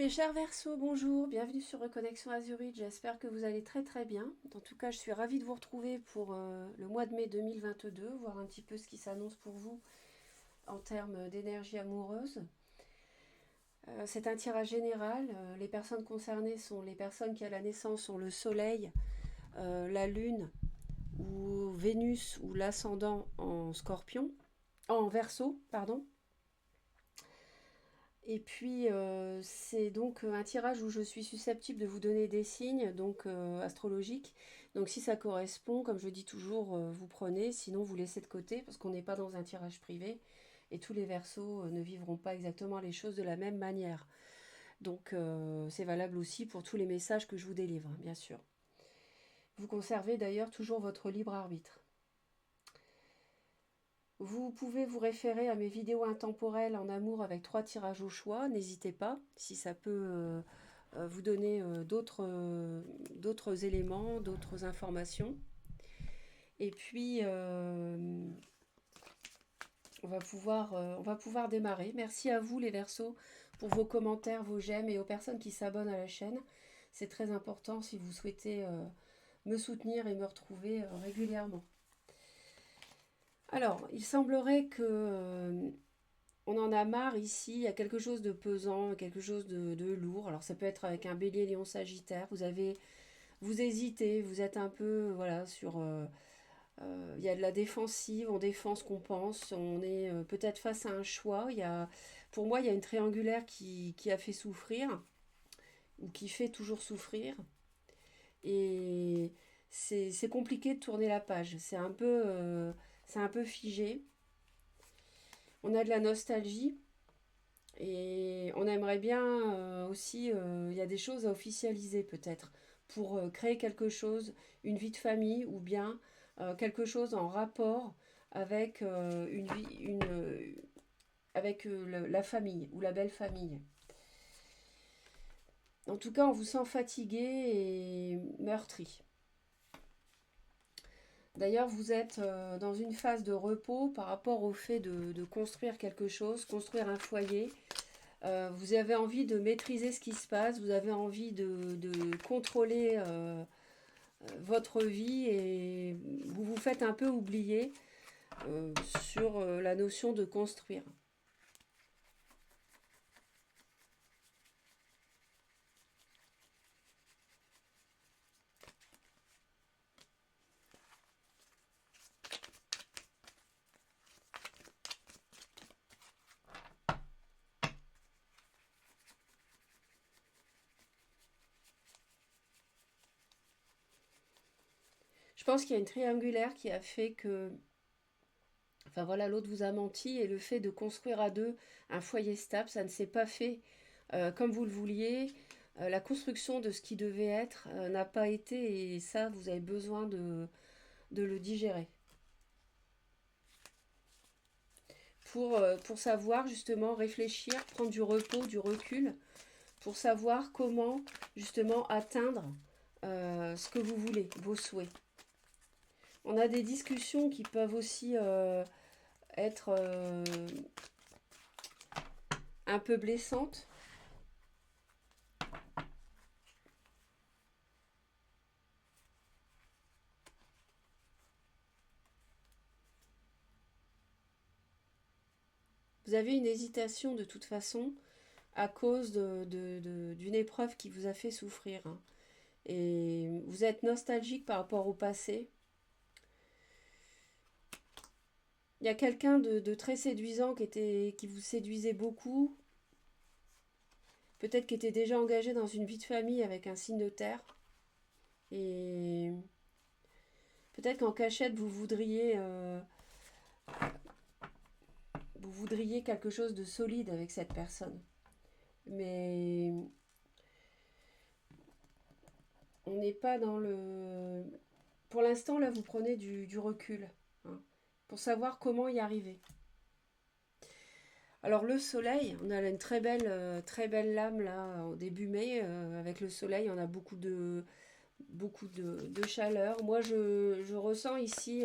Mes chers Verseaux, bonjour, bienvenue sur Reconnexion Azurite, j'espère que vous allez très très bien. En tout cas, je suis ravie de vous retrouver pour le mois de mai 2022, voir un petit peu ce qui s'annonce pour vous en termes d'énergie amoureuse. C'est un tirage général, les personnes concernées sont les personnes qui à la naissance ont le soleil, la lune ou Vénus ou l'ascendant en scorpion, en Verseau, pardon. Et puis, c'est donc un tirage où je suis susceptible de vous donner des signes donc astrologiques. Donc, si ça correspond, comme je dis toujours, vous prenez, sinon vous laissez de côté parce qu'on n'est pas dans un tirage privé et tous les Verseaux ne vivront pas exactement les choses de la même manière. Donc, c'est valable aussi pour tous les messages que je vous délivre, bien sûr. Vous conservez d'ailleurs toujours votre libre arbitre. Vous pouvez vous référer à mes vidéos intemporelles en amour avec 3 tirages au choix. N'hésitez pas, si ça peut vous donner d'autres éléments, d'autres informations. Et puis, on va pouvoir démarrer. Merci à vous les Verseaux pour vos commentaires, vos j'aime et aux personnes qui s'abonnent à la chaîne. C'est très important si vous souhaitez me soutenir et me retrouver régulièrement. Alors, il semblerait que on en a marre ici, il y a quelque chose de pesant, quelque chose de lourd. Alors ça peut être avec un bélier, lion, sagittaire. Vous hésitez, vous êtes un peu, voilà, il y a de la défensive, on défend ce qu'on pense, on est peut-être face à un choix. Pour moi, il y a une triangulaire qui a fait souffrir, ou qui fait toujours souffrir. Et c'est compliqué de tourner la page, c'est un peu figé. On a de la nostalgie. Et on aimerait bien aussi, il y a des choses à officialiser peut-être, pour créer quelque chose, une vie de famille ou bien quelque chose en rapport avec, avec la famille ou la belle famille. En tout cas, on vous sent fatigué et meurtri. D'ailleurs, vous êtes dans une phase de repos par rapport au fait de construire quelque chose, construire un foyer. Vous avez envie de maîtriser ce qui se passe, vous avez envie de contrôler votre vie et vous vous faites un peu oublier sur la notion de construire. Je pense qu'il y a une triangulaire qui a fait que, enfin voilà, l'autre vous a menti et le fait de construire à deux un foyer stable, ça ne s'est pas fait comme vous le vouliez. La construction de ce qui devait être n'a pas été et ça, vous avez besoin de le digérer. Pour savoir justement réfléchir, prendre du repos, du recul, pour savoir comment justement atteindre ce que vous voulez, vos souhaits. On a des discussions qui peuvent aussi être un peu blessantes. Vous avez une hésitation de toute façon à cause d'une épreuve qui vous a fait souffrir. Hein. Et vous êtes nostalgique par rapport au passé. Il y a quelqu'un de très séduisant qui vous séduisait beaucoup, peut-être qui était déjà engagé dans une vie de famille avec un signe de terre. Et peut-être qu'en cachette, vous voudriez quelque chose de solide avec cette personne. Mais on n'est pas dans le... Pour l'instant, là, vous prenez du recul hein, pour savoir comment y arriver. Alors le soleil, on a une très belle lame là au début mai avec le soleil, on a beaucoup de chaleur. Moi, je ressens ici.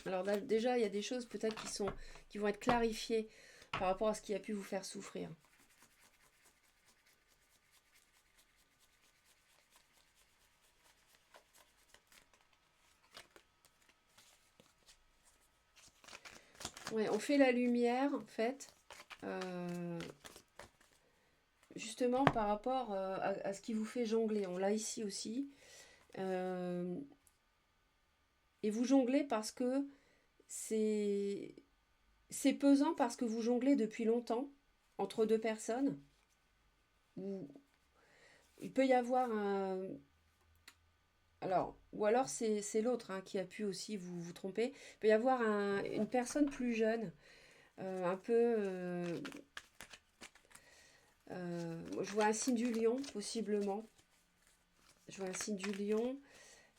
Alors déjà, il y a des choses peut-être qui vont être clarifiées par rapport à ce qui a pu vous faire souffrir. Ouais, on fait la lumière, en fait, euh, justement par rapport à ce qui vous fait jongler. On l'a ici aussi. Euh, et vous jonglez parce que c'est c'est pesant parce que vous jonglez depuis longtemps entre deux personnes. Ou il peut y avoir un... Alors, ou alors c'est l'autre hein, qui a pu aussi vous tromper. Il peut y avoir une personne plus jeune, un peu... je vois un signe du lion, possiblement. Je vois un signe du lion.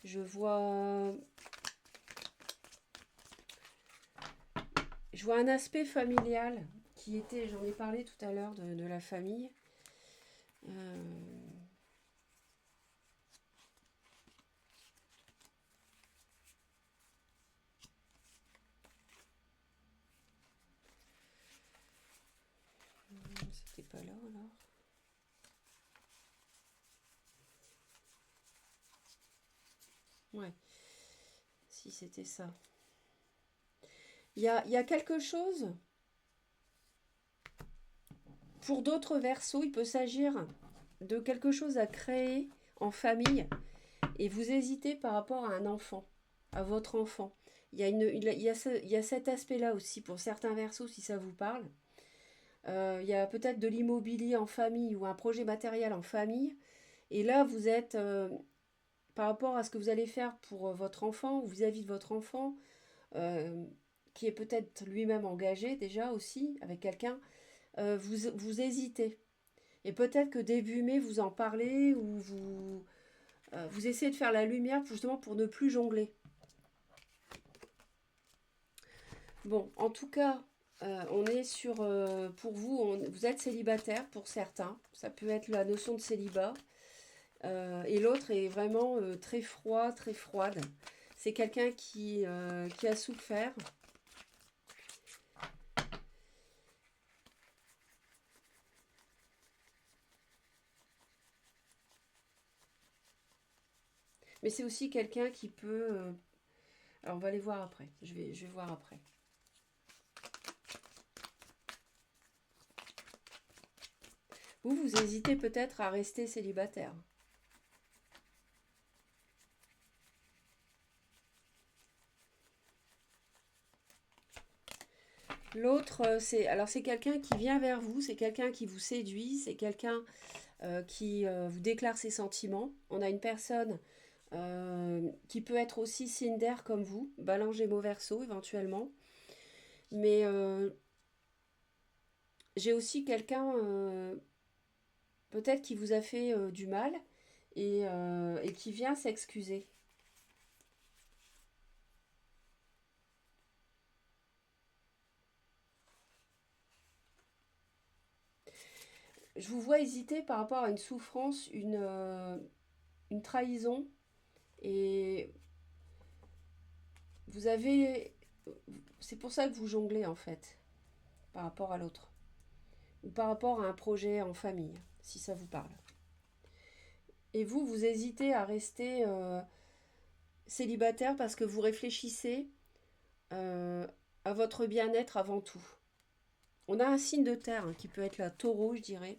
Je vois... Je vois un aspect familial qui était... J'en ai parlé tout à l'heure de la famille. Euh, C'était pas là alors. Ouais, si c'était ça. Il y a quelque chose, pour d'autres versos, il peut s'agir de quelque chose à créer en famille et vous hésitez par rapport à un enfant, à votre enfant. Il y a cet aspect-là aussi pour certains versos si ça vous parle. Il y a peut-être de l'immobilier en famille ou un projet matériel en famille. Et là, vous êtes, par rapport à ce que vous allez faire pour votre enfant ou vis-à-vis de votre enfant, euh, qui est peut-être lui-même engagé déjà aussi avec quelqu'un, vous hésitez. Et peut-être que début mai, vous en parlez ou vous essayez de faire la lumière justement pour ne plus jongler. Bon, en tout cas, on est sur, pour vous, vous êtes célibataire pour certains. Ça peut être la notion de célibat. Et l'autre est vraiment très froid, très froide. C'est quelqu'un qui a souffert. Mais c'est aussi quelqu'un qui peut... alors on va les voir après. Je vais voir après. Vous hésitez peut-être à rester célibataire. L'autre, c'est quelqu'un qui vient vers vous, c'est quelqu'un qui vous séduit, c'est quelqu'un qui vous déclare ses sentiments. On a une personne qui peut être aussi signe d'air comme vous, Balance Gémeaux Verseau éventuellement. Mais j'ai aussi quelqu'un peut-être qui vous a fait du mal et qui vient s'excuser. Je vous vois hésiter par rapport à une souffrance, une trahison. Et vous avez... C'est pour ça que vous jonglez en fait, par rapport à l'autre. Ou par rapport à un projet en famille, si ça vous parle. Et vous hésitez à rester célibataire parce que vous réfléchissez euh, à votre bien-être avant tout. On a un signe de terre hein, qui peut être la taureau, je dirais.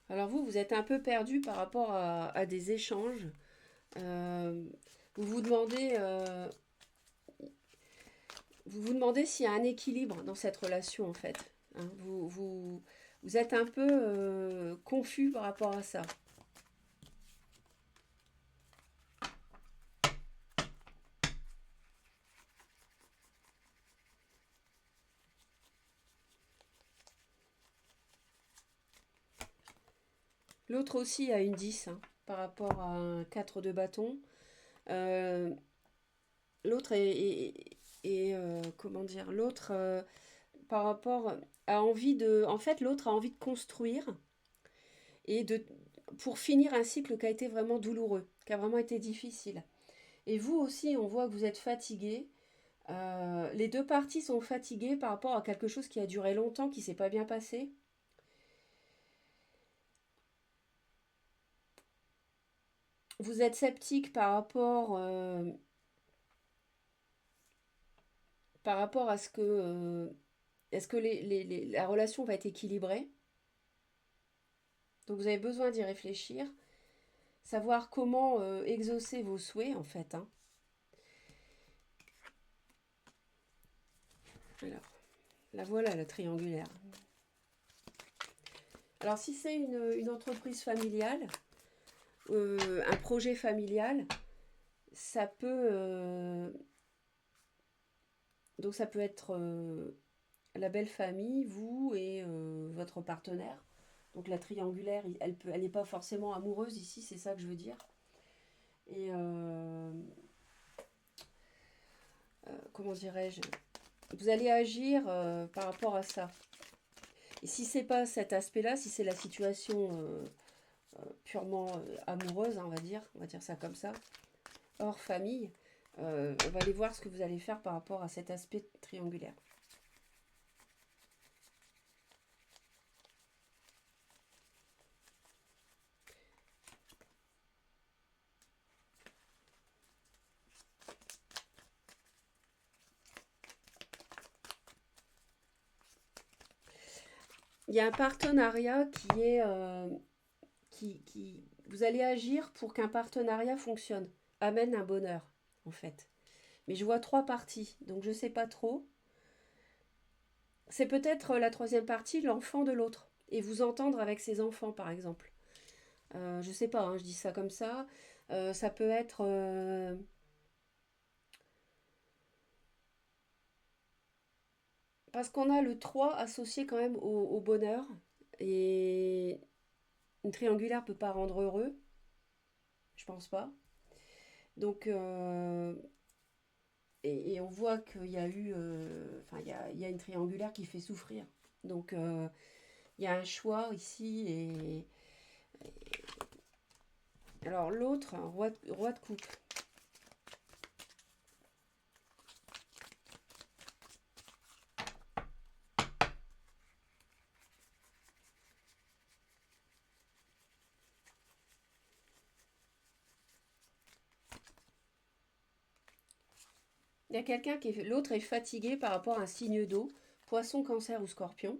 Alors vous êtes un peu perdu par rapport à des échanges. Euh, vous vous demandez, vous demandez s'il y a un équilibre dans cette relation en fait. Hein, vous êtes un peu confus par rapport à ça. L'autre aussi a une 10 hein, par rapport à un 4 de bâton. Euh, l'autre comment dire, l'autre par rapport a envie de, en fait l'autre a envie de construire et de pour finir un cycle qui a été vraiment douloureux, qui a vraiment été difficile. Et vous aussi, on voit que vous êtes fatigué. Les deux parties sont fatiguées par rapport à quelque chose qui a duré longtemps, qui s'est pas bien passé. Vous êtes sceptique par rapport à ce que est-ce que la relation va être équilibrée. Donc vous avez besoin d'y réfléchir, savoir comment exaucer vos souhaits en fait, hein. Alors, la voilà, la triangulaire. Alors si c'est une entreprise familiale, un projet familial, ça peut donc ça peut être la belle famille, vous et votre partenaire. Donc la triangulaire, elle n'est pas forcément amoureuse ici, c'est ça que je veux dire. Et comment dirais-je, vous allez agir par rapport à ça. Et si c'est pas cet aspect-là, si c'est la situation purement amoureuse, hein, on va dire ça comme ça, hors famille, on va aller voir ce que vous allez faire par rapport à cet aspect triangulaire. Il y a un partenariat qui est vous allez agir pour qu'un partenariat fonctionne, amène un bonheur en fait. Mais je vois trois parties, donc je sais pas trop. C'est peut-être la troisième partie, l'enfant de l'autre, et vous entendre avec ses enfants par exemple. Je sais pas, hein, je dis ça comme ça. Ça peut être parce qu'on a le 3 associé quand même au bonheur, et une triangulaire peut pas rendre heureux, je pense pas. Donc et on voit qu'il y a eu, enfin il y a une triangulaire qui fait souffrir. Donc il y a un choix ici et alors l'autre, roi de coupe. Il y a quelqu'un l'autre est fatigué par rapport à un signe d'eau, poisson, cancer ou scorpion.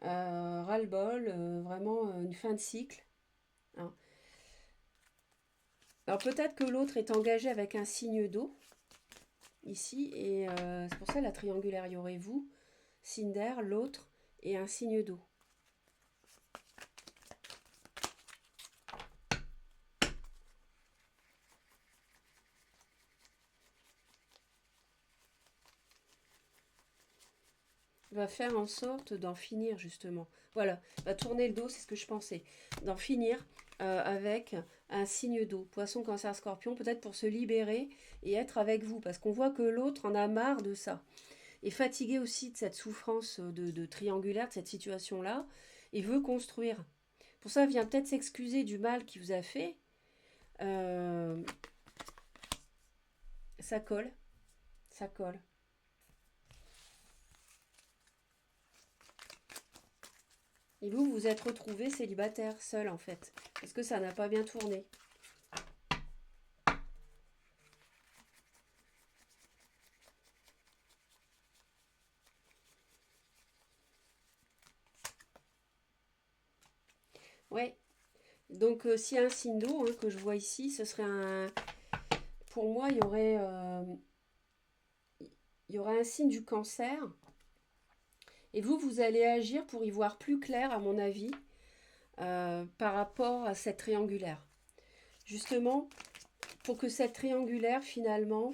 Ras-le-bol, vraiment une fin de cycle, hein. Alors peut-être que l'autre est engagé avec un signe d'eau ici et c'est pour ça la triangulaire, il y aurait vous, Cinder, l'autre et un signe d'eau. Va faire en sorte d'en finir justement. Voilà, va tourner le dos, c'est ce que je pensais. D'en finir avec un signe d'eau, poisson, cancer, scorpion, peut-être pour se libérer et être avec vous, parce qu'on voit que l'autre en a marre de ça. Et fatigué aussi de cette souffrance de triangulaire, de cette situation-là, et veut construire. Pour ça, vient peut-être s'excuser du mal qu'il vous a fait. Euh, ça colle, ça colle. Et vous, vous êtes retrouvé célibataire, seul en fait. Parce que ça n'a pas bien tourné. Ouais. Donc s'il y a un signe d'eau que je vois ici, ce serait un... Pour moi, il y aurait un signe du cancer. Et vous, vous allez agir pour y voir plus clair, à mon avis, par rapport à cette triangulaire. Justement, pour que cette triangulaire, finalement,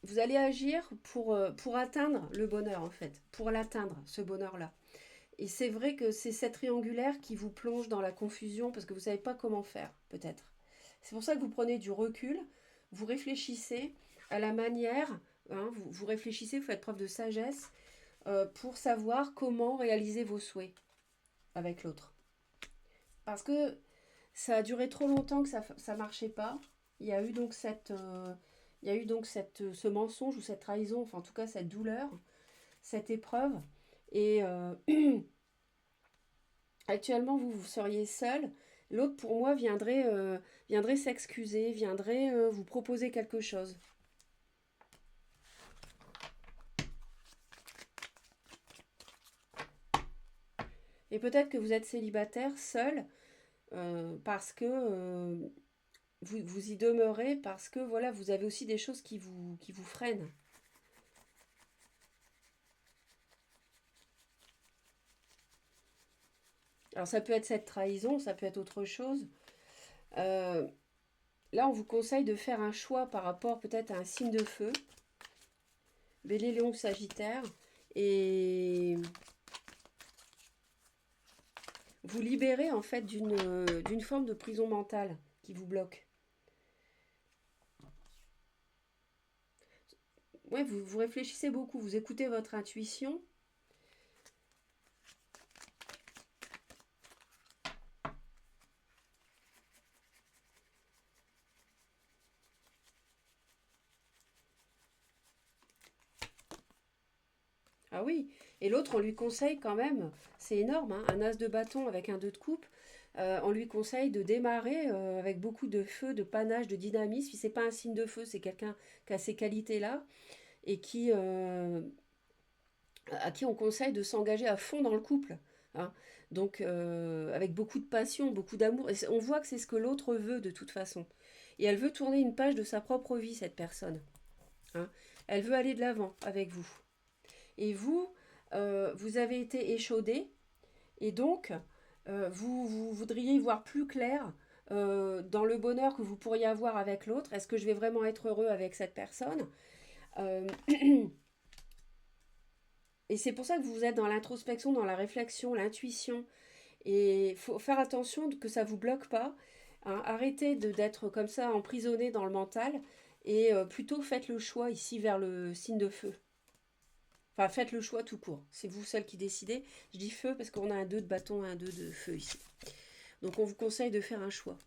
vous allez agir pour atteindre le bonheur, en fait, pour l'atteindre, ce bonheur-là. Et c'est vrai que c'est cette triangulaire qui vous plonge dans la confusion parce que vous ne savez pas comment faire, peut-être. C'est pour ça que vous prenez du recul, vous réfléchissez à la manière, hein, vous réfléchissez, vous faites preuve de sagesse pour savoir comment réaliser vos souhaits avec l'autre. Parce que Ça a duré trop longtemps que ça marchait pas. Il y a eu donc ce mensonge ou cette trahison, enfin en tout cas cette douleur, cette épreuve. Et actuellement, vous seriez seul. L'autre, pour moi, viendrait s'excuser, viendrait vous proposer quelque chose. Et peut-être que vous êtes célibataire, seul, parce que vous y demeurez, parce que voilà, vous avez aussi des choses qui vous freinent. Alors ça peut être cette trahison, ça peut être autre chose. Euh, Là, on vous conseille de faire un choix par rapport peut-être à un signe de feu, Bélier, Lion, Sagittaire, et vous libérer en fait d'une forme de prison mentale qui vous bloque. Ouais, vous réfléchissez beaucoup, vous écoutez votre intuition. Ah oui, et l'autre, on lui conseille quand même, c'est énorme, hein, un as de bâton avec un 2 de coupe, on lui conseille de démarrer avec beaucoup de feu, de panache, de dynamisme. Si c'est pas un signe de feu, c'est quelqu'un qui a ces qualités-là et à qui on conseille de s'engager à fond dans le couple, hein. Donc, avec beaucoup de passion, beaucoup d'amour. Et on voit que c'est ce que l'autre veut de toute façon. Et elle veut tourner une page de sa propre vie, cette personne, hein. Elle veut aller de l'avant avec vous. Et vous, vous avez été échaudé. Et donc, vous voudriez y voir plus clair dans le bonheur que vous pourriez avoir avec l'autre. Est-ce que je vais vraiment être heureux avec cette personne? Euh, Et c'est pour ça que vous êtes dans l'introspection, dans la réflexion, l'intuition. Et il faut faire attention que ça ne vous bloque pas, hein. Arrêtez d'être comme ça emprisonné dans le mental et plutôt faites le choix ici vers le signe de feu. Enfin, faites le choix tout court. C'est vous celle qui décidez. Je dis feu parce qu'on a un 2 de bâton et un 2 de feu ici. Donc on vous conseille de faire un choix.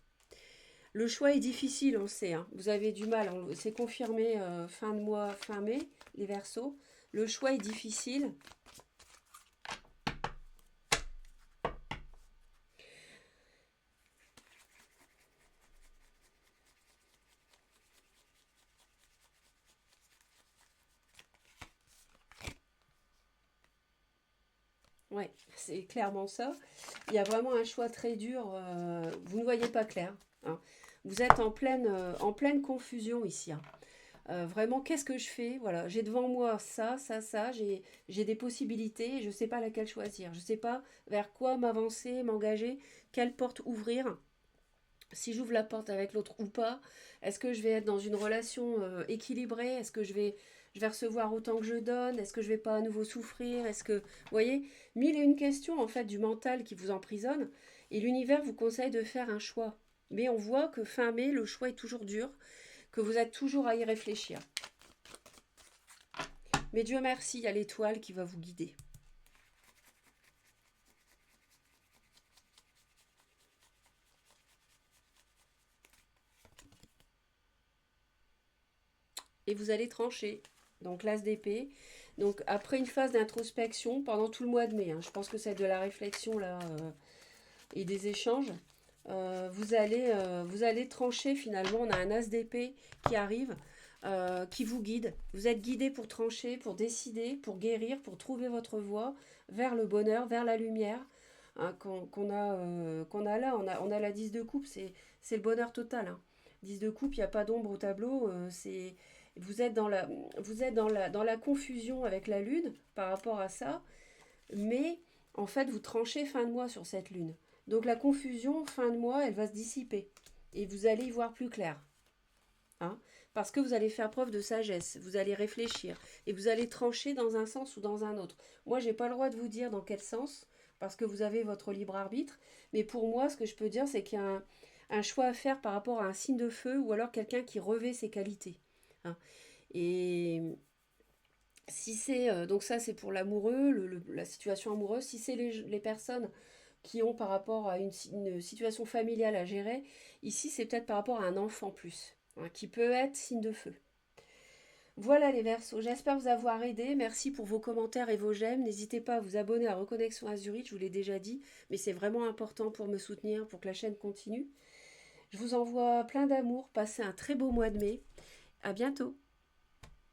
Le choix est difficile, on sait, hein. Vous avez du mal. C'est confirmé fin de mois, fin mai, les Verseaux. Le choix est difficile. Ouais, c'est clairement ça. Il y a vraiment un choix très dur. Vous ne voyez pas clair, hein. Vous êtes en pleine confusion ici, hein. Vraiment, qu'est-ce que je fais? Voilà, j'ai devant moi ça, ça, ça. J'ai des possibilités. Je ne sais pas laquelle choisir. Je ne sais pas vers quoi m'avancer, m'engager, quelle porte ouvrir. Si j'ouvre la porte avec l'autre ou pas, est-ce que je vais être dans une relation équilibrée? Est-ce que je vais recevoir autant que je donne? Est-ce que je vais pas à nouveau souffrir? Est-ce que, vous voyez, mille et une questions en fait du mental qui vous emprisonne et l'univers vous conseille de faire un choix. Mais on voit que fin mai, le choix est toujours dur, que vous êtes toujours à y réfléchir. Mais Dieu merci, il y a l'étoile qui va vous guider. Et vous allez trancher. Donc l'as d'épée. Donc après une phase d'introspection pendant tout le mois de mai, hein, je pense que c'est de la réflexion là et des échanges. Vous allez trancher finalement. On a un as d'épée qui arrive, qui vous guide. Vous êtes guidé pour trancher, pour décider, pour guérir, pour trouver votre voie vers le bonheur, vers la lumière, hein, qu'on a là. On a la 10 de coupe, c'est le bonheur total, hein. 10 de coupe, il n'y a pas d'ombre au tableau. Vous êtes dans la confusion avec la lune par rapport à ça, mais en fait, vous tranchez fin de mois sur cette lune. Donc la confusion, fin de mois, elle va se dissiper. Et vous allez y voir plus clair, hein, parce que vous allez faire preuve de sagesse, vous allez réfléchir, et vous allez trancher dans un sens ou dans un autre. Moi, j'ai pas le droit de vous dire dans quel sens, parce que vous avez votre libre arbitre, mais pour moi, ce que je peux dire, c'est qu'il y a un choix à faire par rapport à un signe de feu, ou alors quelqu'un qui revêt ses qualités, hein. Et si c'est donc ça c'est pour l'amoureux, la situation amoureuse. Si c'est les personnes qui ont par rapport à une situation familiale à gérer. Ici, c'est peut-être par rapport à un enfant plus, hein, qui peut être signe de feu. Voilà les Verseaux, j'espère vous avoir aidé. Merci pour vos commentaires et vos j'aime. N'hésitez pas à vous abonner à Reconnexion à Zurich, je vous l'ai déjà dit, mais c'est vraiment important pour me soutenir, pour que la chaîne continue. Je vous envoie plein d'amour, passez un très beau mois de mai. À bientôt.